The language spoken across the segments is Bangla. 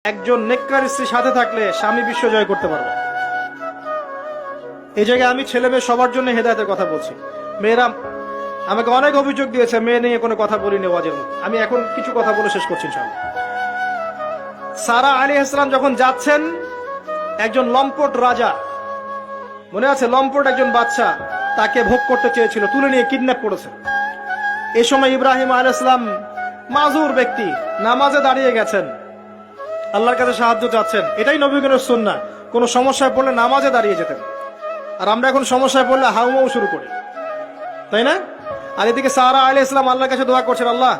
একজন নেককার স্ত্রী সাথে থাকলে স্বামী বিশ্ব জয় করতে পারবে। এই জায়গায় আমি ছেলে মেয়ে সবার জন্য হেদায়েতের কথা বলছি। মেয়েরা আমাকে অনেক অভিযোগ দিয়েছে, মেয়ে নিয়ে কোনো কথা বলিনি ওয়াজের মধ্যে। আমি এখন কিছু কথা বলে শেষ করছি ইনশাআল্লাহ। সারা আলাইহিস সালাম যখন যাচ্ছেন, একজন লম্পট রাজা, মনে আছে, লম্পট একজন বাদশা তাকে ভোগ করতে চেয়েছিল, তুলে নিয়ে কিডন্যাপ করেছে। এই সময় ইব্রাহিম আলাইহিস সালাম মাজুর ব্যক্তি, নামাজে দাঁড়িয়ে গেছেন, আল্লাহর কাছে সাহায্য চাচ্ছেন। এটাই নবীগণের সুন্নাহ। কোন সমস্যায় পড়লে নামাজে দাঁড়িয়ে যেতেন। আর আমরা এখন সমস্যায় পড়লে হাউমাউ শুরু করি, তাই না? আর এদিকে সারা আলাইহিস সালাম আল্লাহর কাছে দোয়া করছেন, আল্লাহ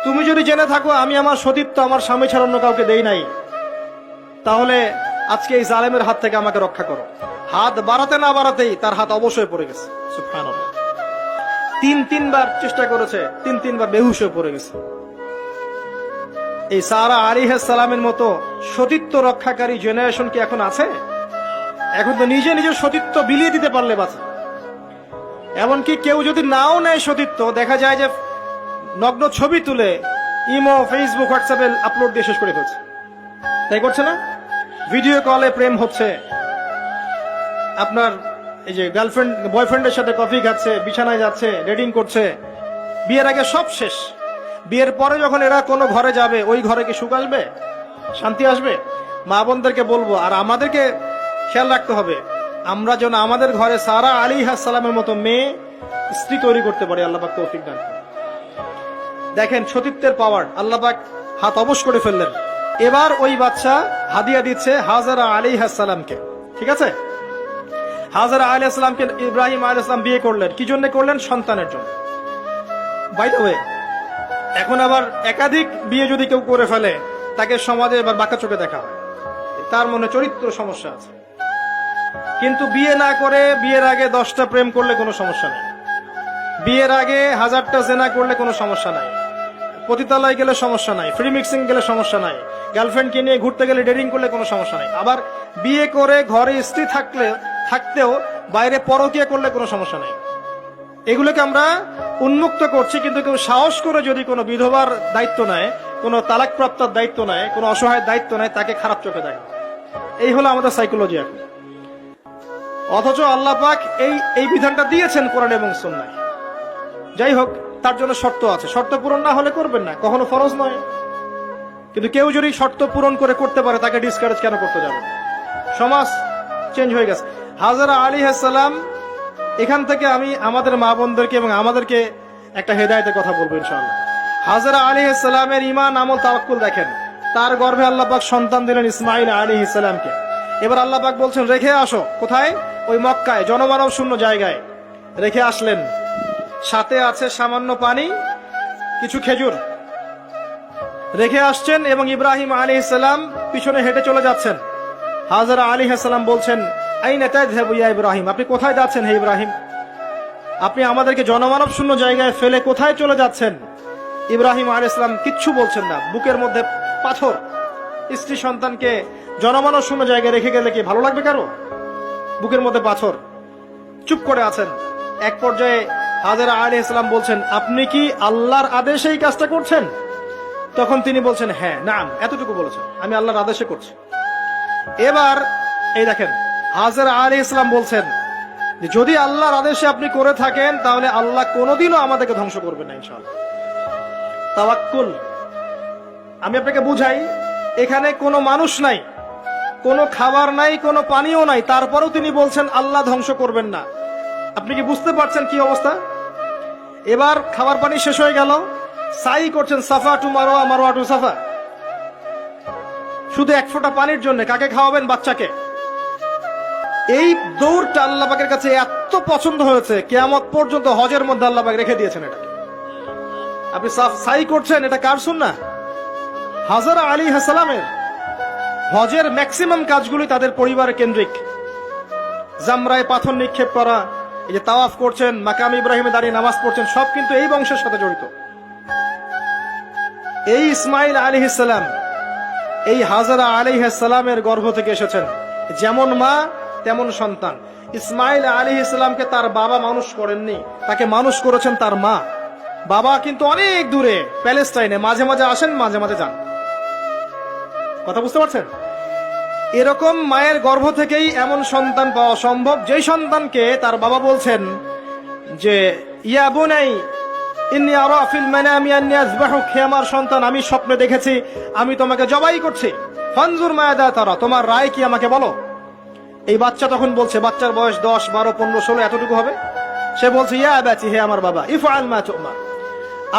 তুমি যদি জেনে থাকো আমি আমার সতীত্ব আমার স্বামী ছাড়া অন্য কাউকে দেই নাই, তাহলে আজকে এই জালেমের হাত থেকে আমাকে রক্ষা করো। হাত বাড়াতে না বাড়াতেই তার হাত অবশ্যই পড়ে গেছে। সুবহানাল্লাহ। তিনবার চেষ্টা করেছে, তিনবার বেহুশ হয়ে পড়ে গেছে। এই সারা আলাইহিস সালামের মতো সতীত্ব রক্ষাকারী জেনারেশন কি এখন আছে? এখন তো নিজে নিজের সতীত্ব বিলিয়ে দিতে পারলে বাঁচে। এমনকি কেউ যদি নাও নেয় সতীত্ব, দেখা যায় যে নগ্ন ছবি তুলে ইমো, ফেসবুক, হোয়াটসঅ্যাপে আপলোড দিয়ে শেষ করে ফেলছে। তাই করছে না? ভিডিও কলে প্রেম হচ্ছে, আপনার এই যে গার্লফ্রেন্ড বয়ফ্রেন্ডের সাথে কফি খাচ্ছে, বিছানায় যাচ্ছে, ডেটিং করছে। বিয়ের আগে সব শেষ। বিয়ের পরে যখন এরা কোনো ঘরে যাবে, ওই ঘরে কি সুখ আসবে, শান্তি আসবে? মা বোনদেরকে বলবো, আর আমাদেরকে খেয়াল রাখতে হবে, আমরা যেন আমাদের ঘরে সারা আলাইহিস সালামের মতো মেয়ে স্ত্রী তৈরি করতে পারি। আল্লাহ পাক তৌফিক দান করুন। দেখেন সতীত্বের পাওয়ার, আল্লাহ পাক হাত অবশ করে ফেললেন। এবার ওই বাচ্চা হাদিয়া দিচ্ছে হাজেরা আলাইহিস সালামকে। ঠিক আছে, হাজেরা আলাইহিস সালামকে ইব্রাহিম আলাইহিস সালাম বিয়ে করলেন। কি জন্য করলেন? সন্তানের জন্য। বাই দ্য ওয়ে, এখন আবার একাধিক বিয়ে যদি কেউ করে ফেলে, তাকে সমাজে এবার বাঁকা চোখে দেখা হয়, তার মনে চরিত্র সমস্যা আছে। কিন্তু বিয়ে না করে বিয়ের আগে 10টা প্রেম করলে কোনো সমস্যা নেই, বিয়ের আগে 1000টা জেনা করলে কোনো সমস্যা নাই, পতিতালয় গেলে সমস্যা নাই, ফ্রি মিক্সিং গেলে সমস্যা নাই, গার্লফ্রেন্ডকে নিয়ে ঘুরতে গেলে ডেটিং করলে কোনো সমস্যা নাই। আবার বিয়ে করে ঘরে স্ত্রী থাকতেও বাইরে পরকীয়া করলে কোনো সমস্যা নাই। এগুলোকে আমরা উন্মুক্ত করছি, কিন্তু কেউ সাহস করে যদি কোনো বিধবার দায়িত্ব নেয়, কোনো তালাকপ্রাপ্তর দায়িত্ব নেয়, কোনো অসহায়ের দায়িত্ব নেয়, তাকে খারাপ চোখে দেখে। এই হলো আমাদের সাইকোলজি এখন। অথচ আল্লাহ পাক এই বিধানটা দিয়েছেন কোরআন এবং সুন্নাহয়। যাই হোক, তার জন্য শর্ত আছে, শর্ত পূরণ না হলে করবেন না, কখনো ফরজ নয়। কিন্তু কেউ যদি শর্ত পূরণ করে করতে পারে, তাকে ডিসকারেজ কেন করতে যাবে? সমাজ চেঞ্জ হয়ে গেছে। হাজেরা আলাইহিস সালাম, এখান থেকে আমি আমাদের মা বোনদেরকে এবং আমাদেরকে একটা হেদায়েতের কথা বলবো ইনশাআল্লাহ। হাজেরা আলাইহিস সালামের ঈমান, আমল, তাওয়াক্কুল দেখেন। তার গর্ভে আল্লাহ পাক সন্তান দিলেন ইসমাঈল আলাইহিস সালামকে। এবার আল্লাহ পাক বলছেন রেখে আসো। কোথায়? ওই মক্কায়, জনমানব শূন্য জায়গায় রেখে আসলেন। সাথে আছে সামান্য পানি, কিছু খেজুর রেখে আসছেন, এবং ইব্রাহিম আলাইহিস সালাম পিছনে হেঁটে চলে যাচ্ছেন। হাজেরা আলাইহিস সালাম বলছেন, আইনা তাযহাবু ইয়া ইব্রাহিম, আপনি কোথায় যাচ্ছেন হে ইব্রাহিম? আপনি আমাদেরকে জনমানব শূন্য জায়গায় ফেলে কোথায় চলে যাচ্ছেন? ইব্রাহিম আলাইহিস সালাম কিচ্ছু বলছেন না, বুকের মধ্যে পাথর। স্ত্রী সন্তানকে জনমানব শূন্য জায়গায় রেখে গেলে কি ভালো লাগবে কারো? বুকের মধ্যে পাথর, চুপ করে আছেন। এক পর্যায়ে হাজেরা আলাইহিস সালাম বলছেন, আপনি কি আল্লাহর আদেশে এই কাজটা করছেন? তখন তিনি বলছেন, হ্যাঁ, নাম, এতটুকু বলেছেন, আমি আল্লাহর আদেশে করছি। এবার এই দেখেন, হাজেরা আলাইহিস সালাম বলছেন যে যদি আল্লাহর আদেশে আপনি করে থাকেন, তাহলে আল্লাহ কোনোদিনও আমাদেরকে ধ্বংস করবেন না ইনশাআল্লাহ। তাওয়াক্কুল। আমি আপনাকে বুঝাই, এখানে কোনো মানুষ নাই, কোনো খাবার নাই, কোনো পানিও নাই, তারপরেও তিনি বলছেন আল্লাহ ধ্বংস করবেন না। আপনি কি বুঝতে পারছেন কি অবস্থা? এবার খাবার পানি শেষ হয়ে গেল, সাই করছেন সাফা টু মারোয়া, মারোয়া টু সাফা, শুধু এক ফোঁটা পানির জন্য। কাকে খাওয়াবেন? বাচ্চাকে। এই দৌড়টা আল্লাহ পাকের কাছে এত পছন্দ হয়েছে, কিয়ামত পর্যন্ত হজের মধ্যে আল্লাহ পাক রেখে দিয়েছেন এটাকে। আপনি সাই করছেন, এটা কার সুন্নাহ? হাজেরা আলাইহিস সালামের। হজের ম্যাক্সিমাম কাজগুলি তাদের পরিবারের কেন্দ্রিক। জামরায় পাথর নিক্ষেপ করা, এই যে তাওয়াফ করছেন, মাকাম ইব্রাহিমে দাঁড়িয়ে নামাজ পড়ছেন, সব কিন্তু এই বংশের সাথে জড়িত। এই ইসমাঈল আলাইহিস সালাম এই হাজেরা আলাইহিস সালামের গর্ভ থেকে এসেছেন। যেমন মা তেমন সন্তান। ইসমাঈল আলাইহিস সালামকে তার বাবা মানুষ করেননি, তাকে মানুষ করেছেন তার মা। বাবা কিন্তু অনেক দূরে, প্যালেস্টাইনে, মাঝে মাঝে আসেন, মাঝে মাঝে যান। কথা বুঝতে পারছেন? এরকম মায়ের গর্ভ থেকেই এমন সন্তান পাওয়া সম্ভব, যেই সন্তানকে তার বাবা বলছেন যে ইয়া বুনাই ইন্নী আরা ফিল মানামি আন্নী আযবাহুক, হে আমার সন্তান, আমি স্বপ্নে দেখেছি আমি তোমাকে জবাই করছি, ফানজুর মায়াদা তারা, তোমার রায় কি আমাকে বলো। এই বাচ্চা তখন বলছে, বাচ্চার বয়স 10, 12, 15, 16 এতটুকু হবে। সে বলছে ইয়া আবাতি, হে আমার বাবা, ইফআল মা তু'মার,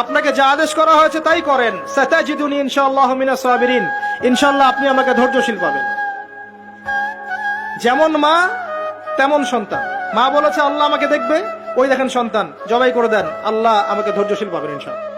আপনাকে যা আদেশ করা হয়েছে তাই করেন, সাতাজিদুনি ইনশাআল্লাহু মিনাস সাবিরিন, ইনশাআল্লাহ আপনি আমাকে ধৈর্যশীল পাবেন। যেমন মা তেমন সন্তান। মা বলেছে আল্লাহ আমাকে দেখবে, ওই দেখেন সন্তান জবাই করে দেন, আল্লাহ আমাকে ধৈর্যশীল পাবেন ইনশাআল্লাহ।